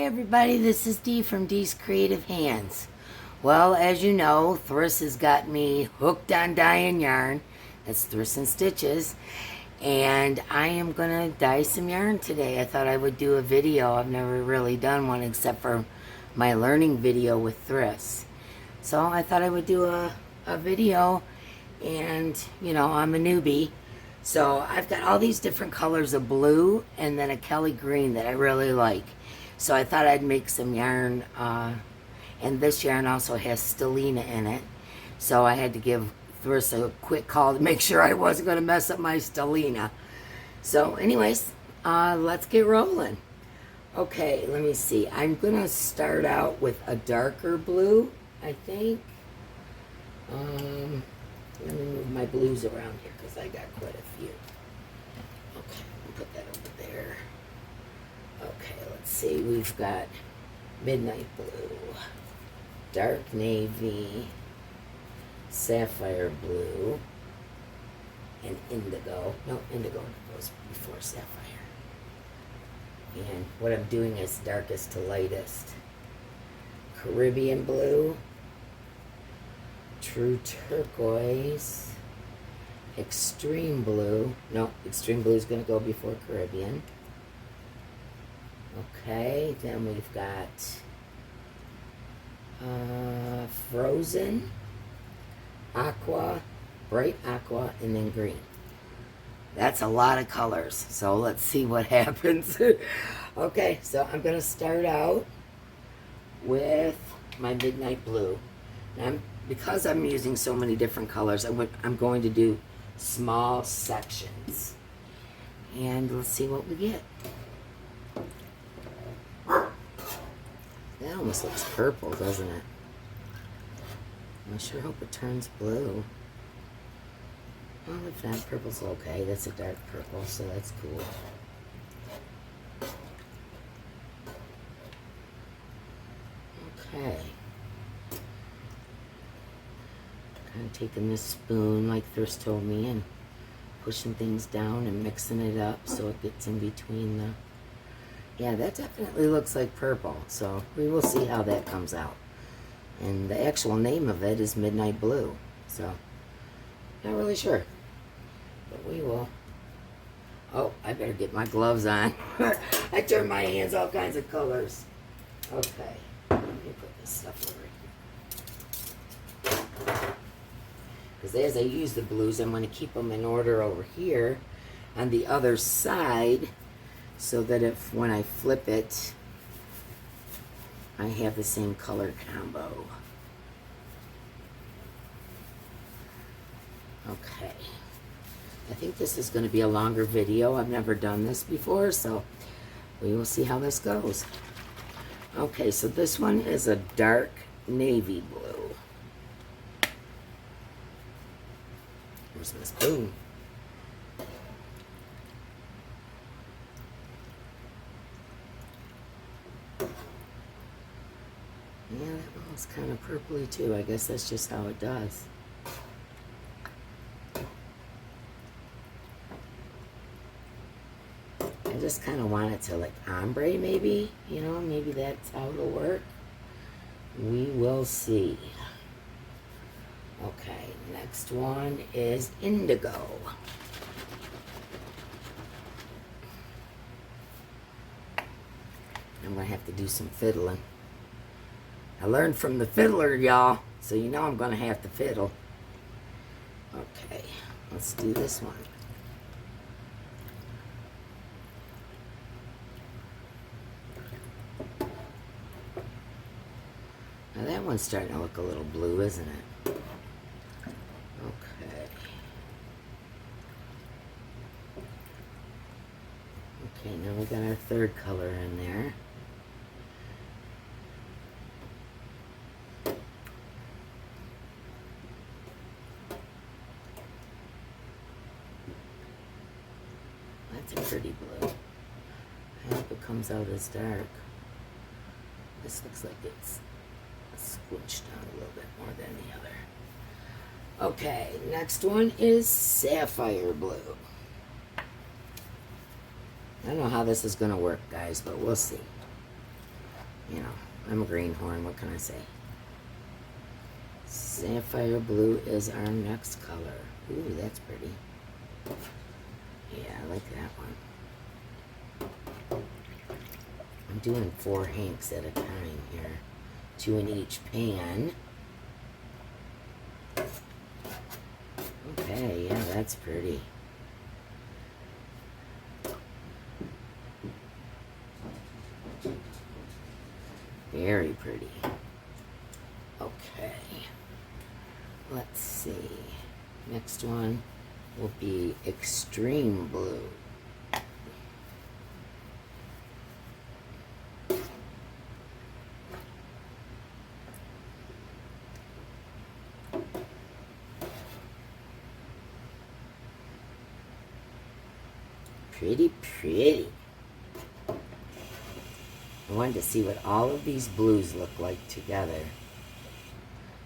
everybody, this is Dee from Dee's Creative Hands. Well, as you know, Thriss has got me hooked on dyeing yarn. That's Thriss and Stitches. And I am going to dye some yarn today. I thought I would do a video. I've never really done one except for my learning video with Thriss. So I thought I would do a video, and you know, I'm a newbie. So I've got all these different colors of blue and then a Kelly green that I really like. So I thought I'd make some yarn, and this yarn also has stellina in it. So I had to give Thriss a quick call to make sure I wasn't going to mess up my stellina. So anyways, let's get rolling. Okay, let me see. I'm going to start out with a darker blue, I think. Let me move my blues around here because I got quite a few. Okay, I'll put that over there. Okay, let's see. We've got midnight blue, dark navy, sapphire blue, and indigo. No, indigo goes before sapphire. And what I'm doing is darkest to lightest. Caribbean blue, true turquoise, extreme blue. No, extreme blue is going to go before Caribbean. Okay, then we've got frozen, aqua, bright aqua, and then green. That's a lot of colors, so let's see what happens. Okay, so I'm going to start out with my midnight blue. And because I'm using so many different colors, I'm going to do small sections. And let's see what we get. That almost looks purple, doesn't it? I sure hope it turns blue. Well, if not, purple's okay. That's a dark purple, so that's cool. Okay. Kind of taking this spoon, like Thriss told me, and pushing things down and mixing it up so it gets in between the... Yeah, that definitely looks like purple, so we will see how that comes out. And the actual name of it is Midnight Blue, so not really sure, but we will. Oh, I better get my gloves on. I turn my hands all kinds of colors. Okay, let me put this stuff over here. Because as I use the blues, I'm going to keep them in order over here on the other side, so that if when I flip it, I have the same color combo. Okay. I think this is going to be a longer video. I've never done this before, so we will see how this goes. Okay, so this one is a dark navy blue. Here's my spoon. Yeah, that one's kind of purpley too. I guess that's just how it does. I just kind of want it to like ombre maybe, you know, maybe that's how it'll work. We will see. Okay, next one is indigo. I'm going to have to do some fiddling. I learned from the fiddler, y'all, so you know I'm going to have to fiddle. Okay, let's do this one. Now that one's starting to look a little blue, isn't it? Okay. Okay, now we got our third color in there. That's a pretty blue. I hope it comes out as dark. This looks like it's squished down a little bit more than the other. Okay, next one is sapphire blue. I don't know how this is going to work, guys, but we'll see. You know, I'm a greenhorn, what can I say? Sapphire blue is our next color. Ooh, that's pretty. Yeah, I like that one. I'm doing 4 hanks at a time here. 2 in each pan. Okay, yeah, that's pretty. Very pretty. Okay. Let's see. Next one will be extreme blue. Pretty, pretty. I wanted to see what all of these blues look like together.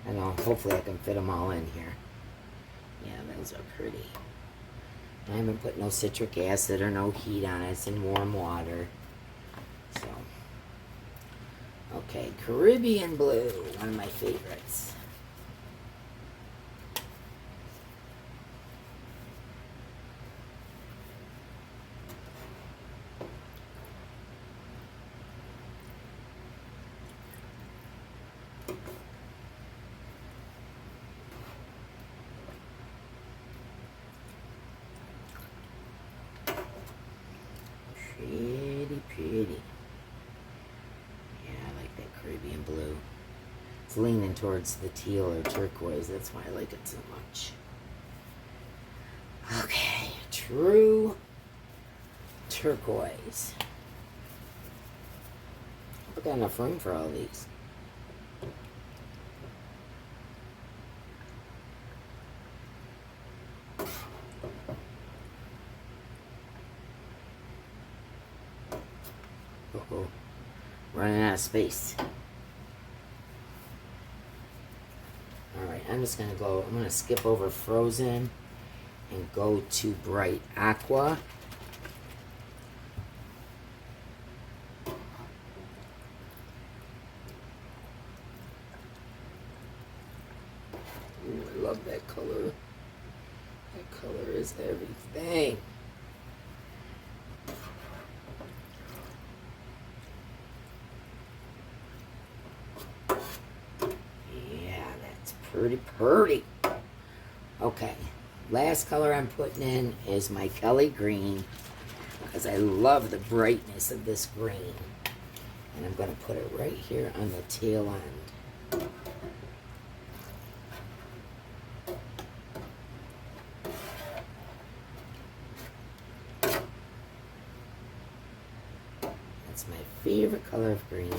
I know, hopefully I can fit them all in here. Yeah, those are pretty. I haven't put no citric acid or no heat on it. It's in warm water. So, okay, Caribbean blue, one of my favorites. Pretty, pretty. Yeah, I like that Caribbean blue. It's leaning towards the teal or turquoise. That's why I like it so much. Okay, true turquoise. I've got enough room for all these. Uh-oh. Running out of space. Alright, I'm just gonna go, I'm gonna skip over frozen and go to bright aqua. Ooh, I love that color. That color is everything. Pretty, pretty. Okay, last color I'm putting in is my Kelly green because I love the brightness of this green. And I'm going to put it right here on the tail end. That's my favorite color of green.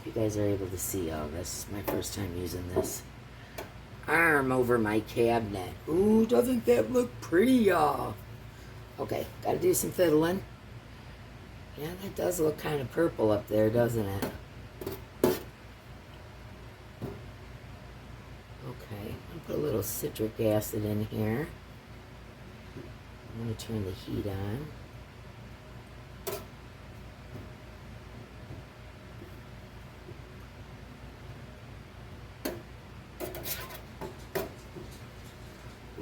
You guys are able to see all this. My first time using this. Arm over my cabinet. Ooh, doesn't that look pretty, y'all? Okay, gotta do some fiddling. Yeah, that does look kind of purple up there, doesn't it? Okay, I'll put a little citric acid in here. I'm gonna turn the heat on.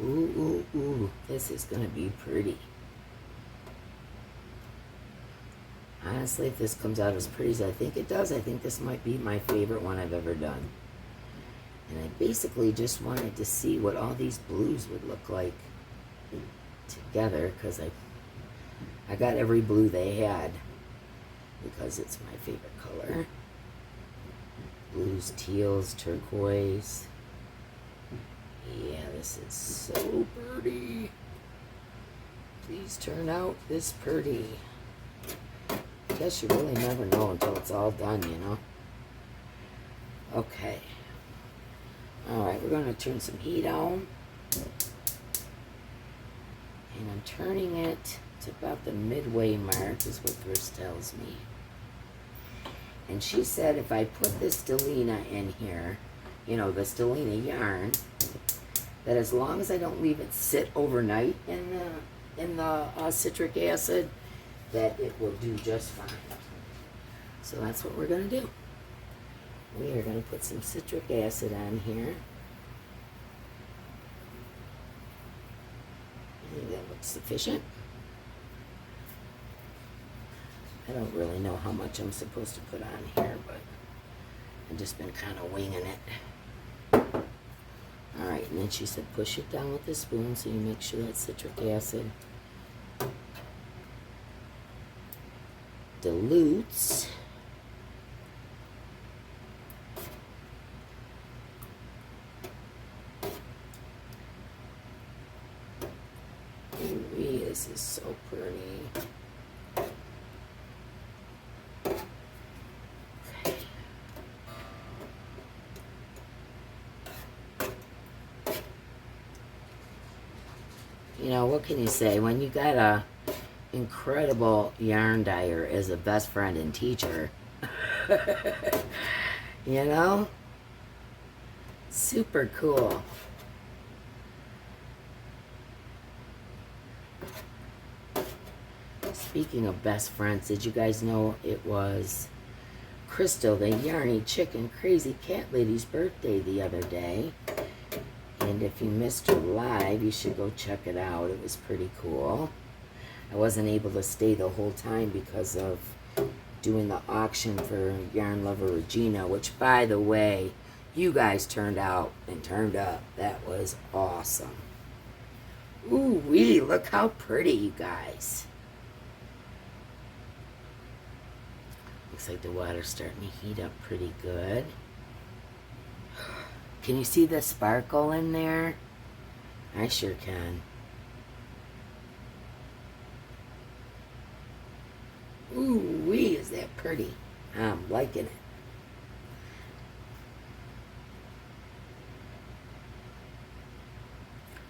Ooh, ooh, ooh, this is going to be pretty. Honestly, if this comes out as pretty as I think it does, I think this might be my favorite one I've ever done. And I basically just wanted to see what all these blues would look like together, because I got every blue they had, because it's my favorite color. Blues, teals, turquoise. Yeah, this is so pretty. Please turn out this pretty. I guess you really never know until it's all done, you know? Okay. Alright, we're going to turn some heat on. And I'm turning it to about the midway mark, is what Chris tells me. And she said if I put this Stellina in here, you know, the Stellina yarn, that as long as I don't leave it sit overnight in and the citric acid, that it will do just fine. So that's what we're going to do. We are going to put some citric acid on here. I think that looks sufficient. I don't really know how much I'm supposed to put on here, but I've just been kind of winging it. Alright, and then she said push it down with the spoon so you make sure that citric acid dilutes. Ooh, this is so pretty. You know, what can you say? When you got a incredible yarn dyer as a best friend and teacher, you know? Super cool. Speaking of best friends, did you guys know it was Crystal, the Yarny Chicken Crazy Cat Lady's birthday the other day? And if you missed her live, you should go check it out. It was pretty cool. I wasn't able to stay the whole time because of doing the auction for Yarn Lover Regina, which, by the way, you guys turned out and turned up. That was awesome. Ooh wee, look how pretty, you guys. Looks like the water's starting to heat up pretty good. Can you see the sparkle in there? I sure can. Ooh wee, is that pretty? I'm liking it.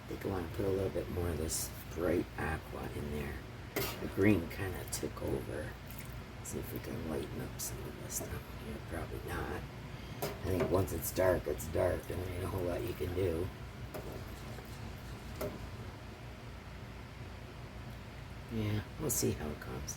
I think I want to put a little bit more of this bright aqua in there. The green kind of took over. See if we can lighten up some of this stuff here. Probably not. I think once it's dark, it's dark. There ain't a whole lot you can do. Yeah, we'll see how it comes.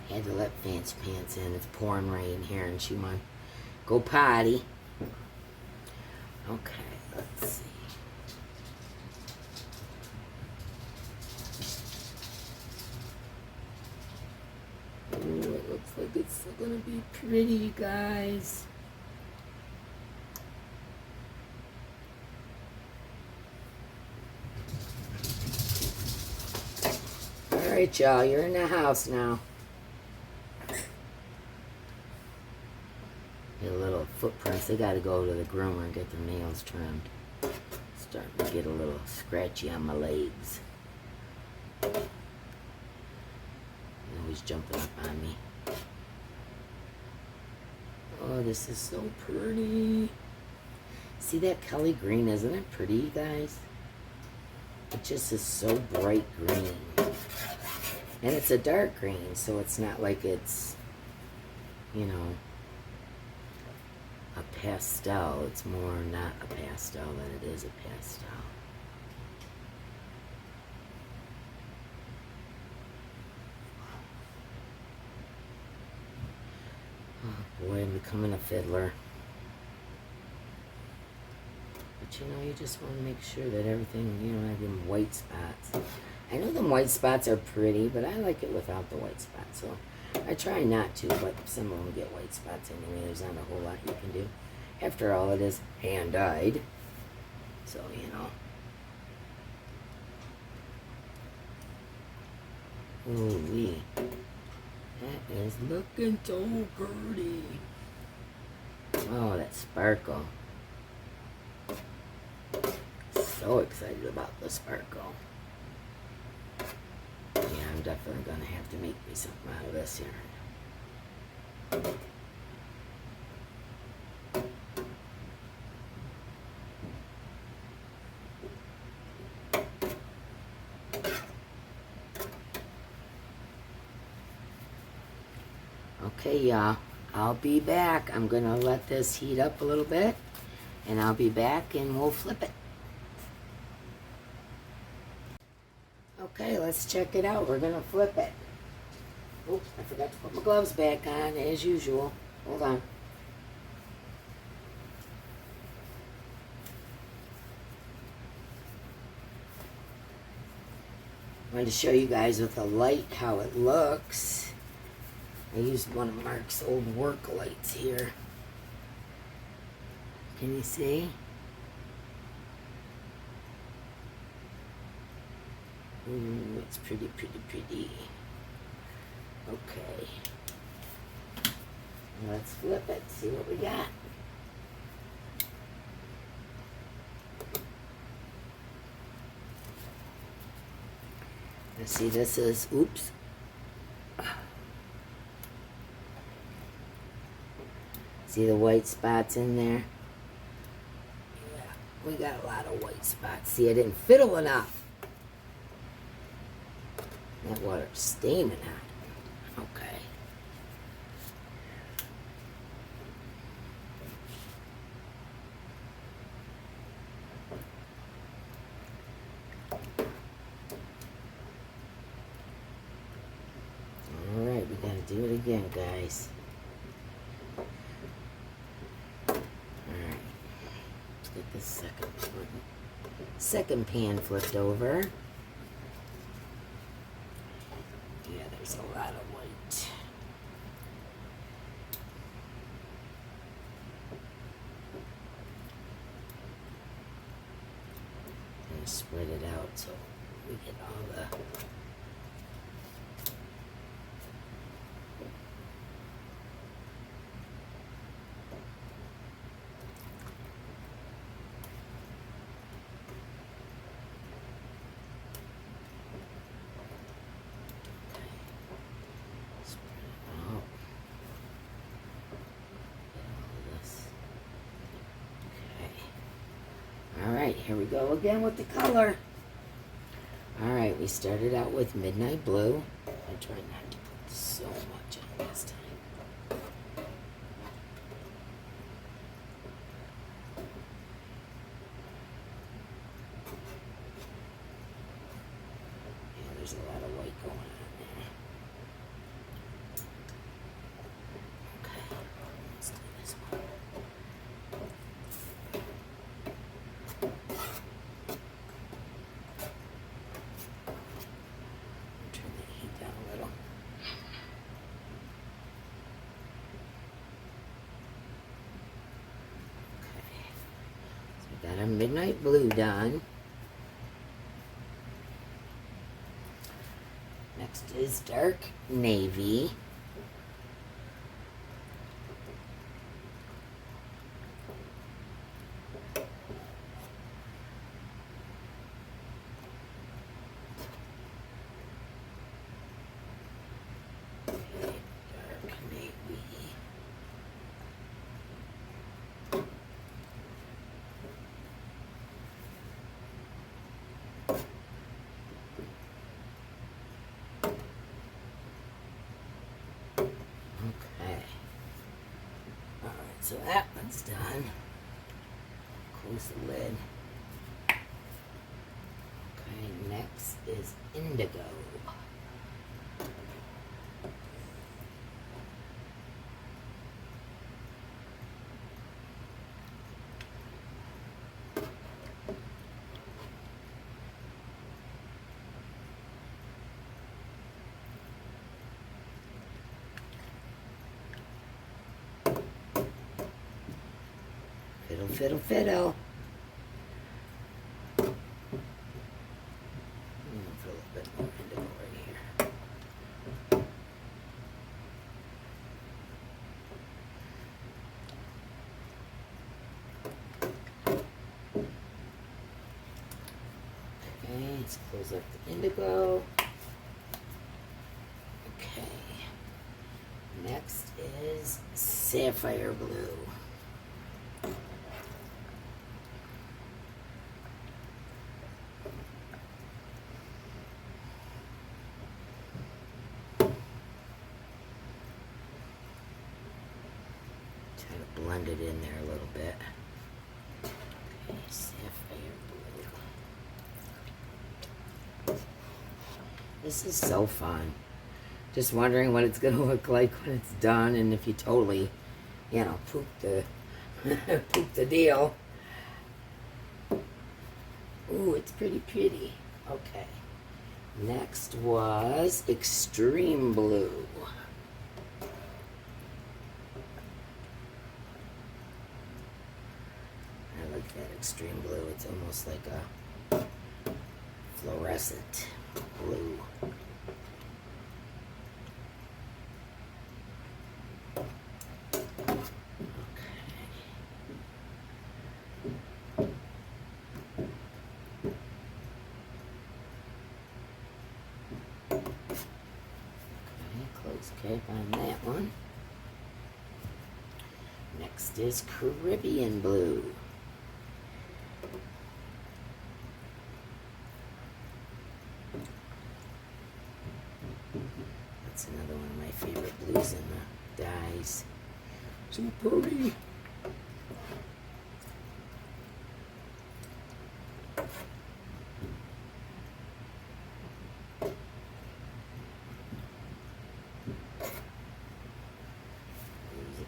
Had to let Fancy Pants in. It's pouring rain here and she wants to go potty. Okay, let's see. Ooh, it looks like it's still gonna be pretty, guys. Alright, y'all, you're in the house now. Footprints, they gotta go to the groomer and get their nails trimmed. Starting to get a little scratchy on my legs. Always jumping up on me. Oh, this is so pretty. See that Kelly green? Isn't it pretty, you guys? It just is so bright green. And it's a dark green, so it's not like it's, you know, a pastel. It's more not a pastel than it is a pastel. Oh boy, I'm becoming a fiddler. But you know, you just want to make sure that everything, you don't have them white spots. I know them white spots are pretty, but I like it without the white spots, so I try not to, but some of them get white spots anyway. There's not a whole lot you can do. After all, it is hand-dyed, so, you know. Ooh-wee. That is looking so pretty. Oh, that sparkle. So excited about the sparkle. Yeah, I'm definitely going to have to make me something out of this yarn. Okay, y'all, I'll be back. I'm gonna let this heat up a little bit, and I'll be back and we'll flip it. Okay, let's check it out. We're gonna flip it. Oops, I forgot to put my gloves back on as usual. Hold on. I wanted to show you guys with the light how it looks. I used one of Mark's old work lights here. Can you see? Ooh, it's pretty, pretty, pretty. Okay. Let's flip it, see what we got. Let's see, this is, oops. See the white spots in there? Yeah, we got a lot of white spots. See, I didn't fiddle enough. That water's steaming hot. Okay. Alright, we gotta do it again, guys. Alright. Let's get this second pan flipped over. Yeah, there's a lot of white. And spread it out so we get all the Alright, here we go again with the color. Alright, we started out with Midnight Blue. I try not to put so much on this time. Yeah, there's a lot of white going on there. Okay, let's do this one. Got a Midnight Blue done. Next is Dark Navy. So that one's done. Close the lid. Okay, next is Indigo. Fiddle, fiddle, fiddle. I'm gonna put a little bit more indigo right here. Okay, let's close up the indigo. Okay. Next is Sapphire Blue. blend it in there a little bit. Okay, sapphire blue. This is so fun. Just wondering what it's going to look like when it's done, and if you totally, you know, poop the poop the deal. Ooh, it's pretty pretty. Okay. Next was Extreme Blue. I like that Extreme Blue. It's almost like a fluorescent blue. Okay, on that one. Next is Caribbean Blue. That's another one of my favorite blues in the dyes. So pretty.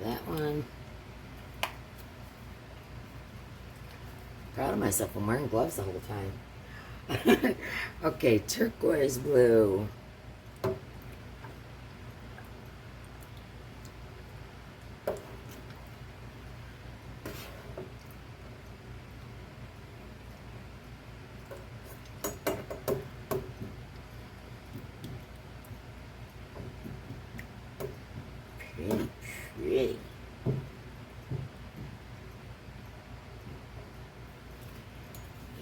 That one. Proud of myself. I'm wearing gloves the whole time. Okay, Turquoise Blue. Pretty, pretty.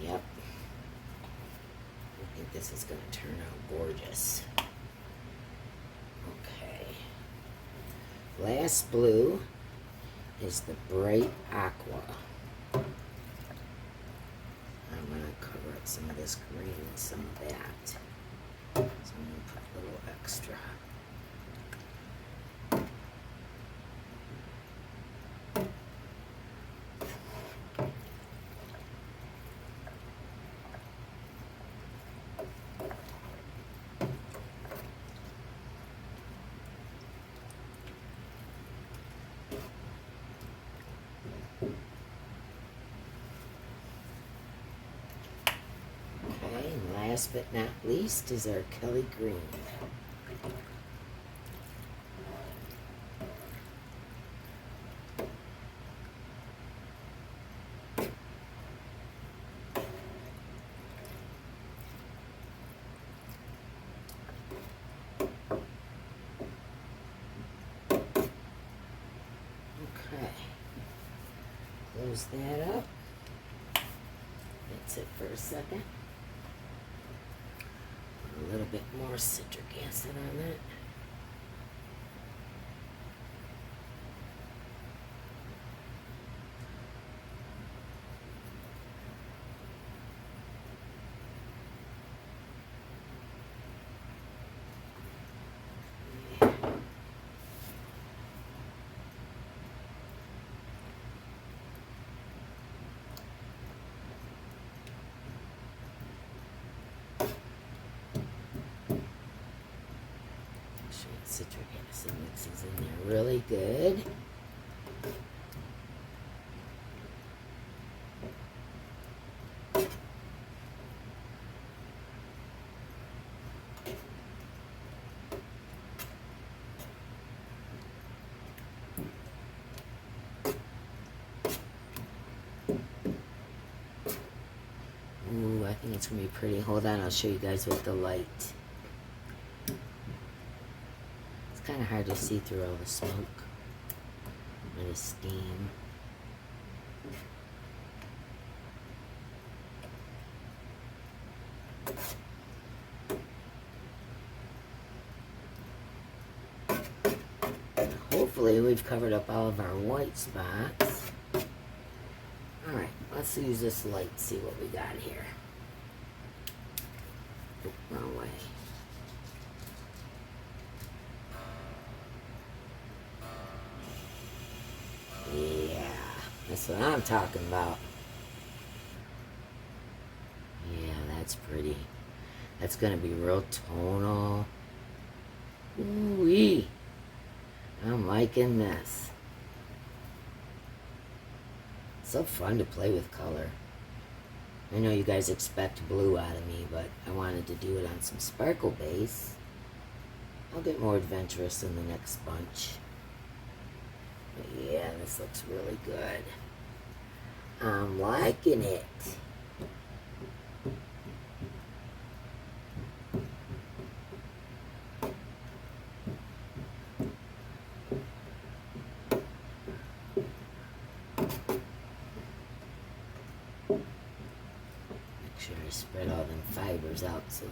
Yep. I think this is going to turn out gorgeous. Okay. Last blue is the Bright Aqua. I'm going to cover up some of this green and some of that. So I'm going to put a little extra. Okay, and last but not least is our Kelly Green. Okay, close that up. That's it for a second. Put a little bit more citric acid on that. Citric acid mixes in there really good. Ooh, I think it's gonna be pretty. Hold on, I'll show you guys with the light. Kind of hard to see through all the smoke or the steam. Hopefully we've covered up all of our white spots. Alright, let's use this light, see what we got here. Oh, wrong way. Yeah. That's what I'm talking about. Yeah, that's pretty. That's gonna be real tonal. Ooh-wee. I'm liking this. So fun to play with color. I know you guys expect blue out of me, but I wanted to do it on some sparkle base. I'll get more adventurous in the next bunch. But yeah, this looks really good. I'm liking it. Make sure I spread all them fibers out so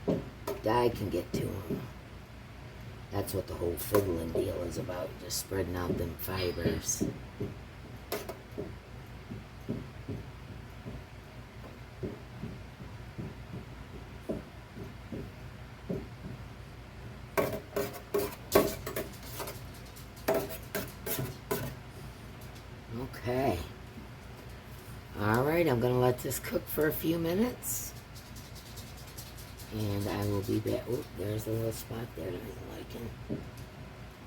the dye can get to them. That's what the whole fiddling deal is about, just spreading out them fibers. Okay. Alright, I'm going to let this cook for a few minutes. And I will be back. Oh, there's a little spot there that I'm liking.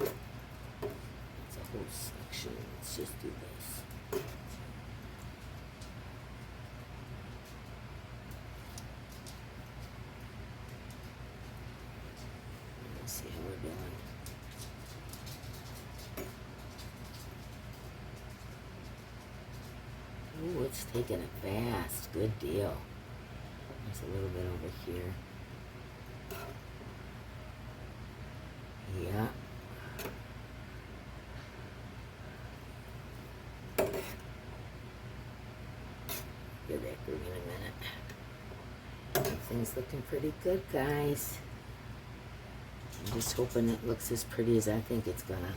It's a whole section. Let's just do this. Let's see how we're doing. Ooh, it's taking it fast. Good deal. There's a little bit over here. Yeah. Get back in a minute. Everything's looking pretty good, guys. I'm just hoping it looks as pretty as I think it's gonna.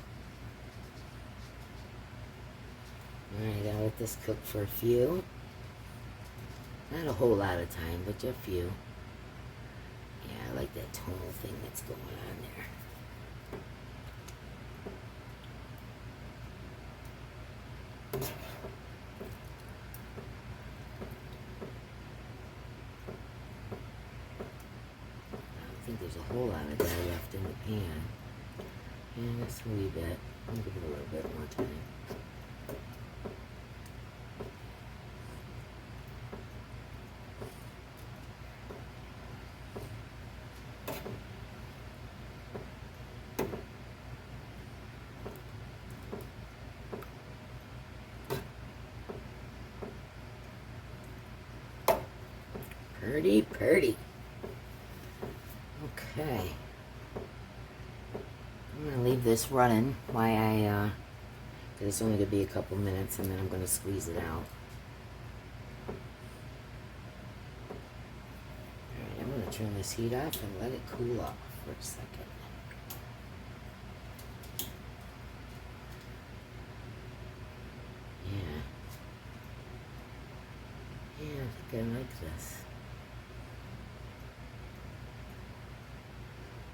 Alright, I'll let this cook for a few. Not a whole lot of time, but just a few. Yeah, I like that tonal thing that's going on there. I don't think there's a whole lot of dye left in the pan. Yeah, just a wee bit. I'll give it a little bit more time. Pretty, pretty. Okay. I'm going to leave this running while because it's only going to be a couple minutes and then I'm going to squeeze it out. Alright, I'm going to turn this heat off and let it cool off for a second. Yeah. Yeah, I think I like this.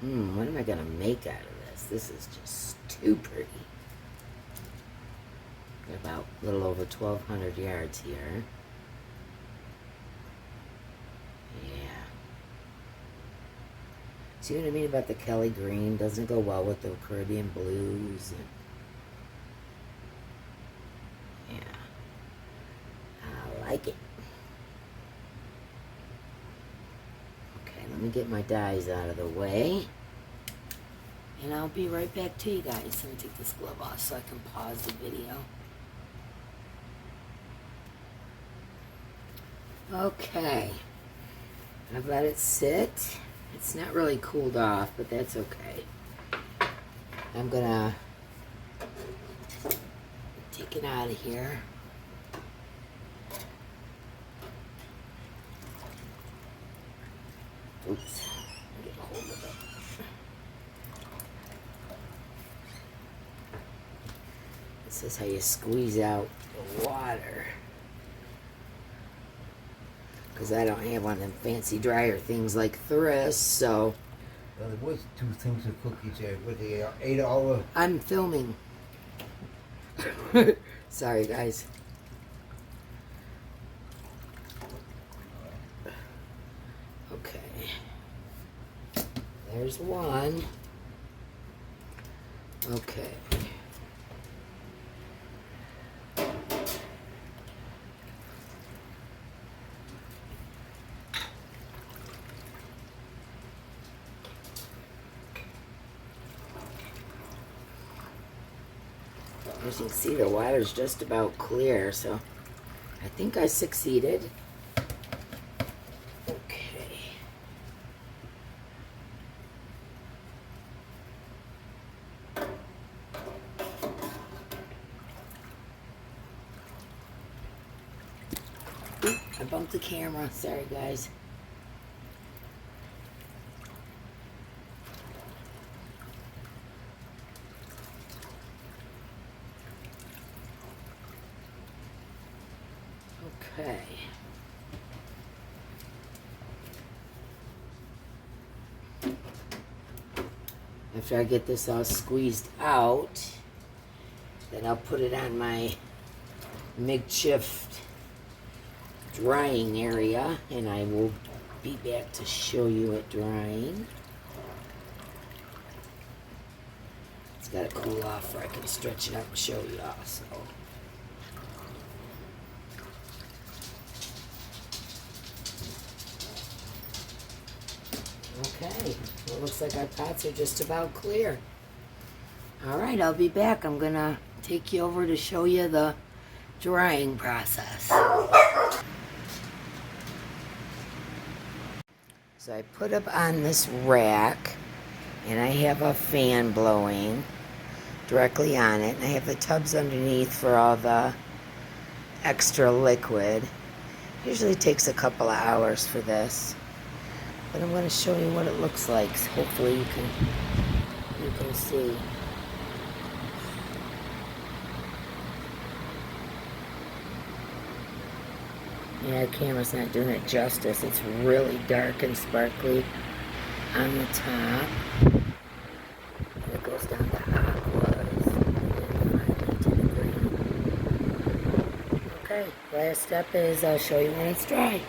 What am I going to make out of this? This is just too pretty. Got about a little over 1,200 yards here. Yeah. See what I mean about the Kelly green? Doesn't go well with the Caribbean blues. And yeah. I like it. Let me get my dyes out of the way. And I'll be right back to you guys. Let me take this glove off so I can pause the video. Okay. I've let it sit. It's not really cooled off, but that's okay. I'm gonna take it out of here. Oops. Get a hold of it. This is how you squeeze out the water. Because I don't have one of them fancy dryer things like Thriss, so. Well, there was 2 things of cookies there, but they ate all the... I'm filming. Sorry, guys. There's one. Okay. As you can see, the water's just about clear, so I think I succeeded. Okay. Oop, I bumped the camera. Sorry, guys. Okay. After I get this all squeezed out, then I'll put it on my makeshift drying area, and I will be back to show you it drying. It's got to cool off where I can stretch it out and show you all. So. Okay, well, it looks like our pots are just about clear. All right, I'll be back. I'm gonna take you over to show you the drying process. So I put up on this rack, and I have a fan blowing directly on it, and I have the tubs underneath for all the extra liquid. Usually takes a couple of hours for this. But I'm going to show you what it looks like. So hopefully you can see. Yeah, the camera's not doing it justice. It's really dark and sparkly on the top. And it goes down to aquas and then finally to the green. Okay, last step is I'll show you when it's dry.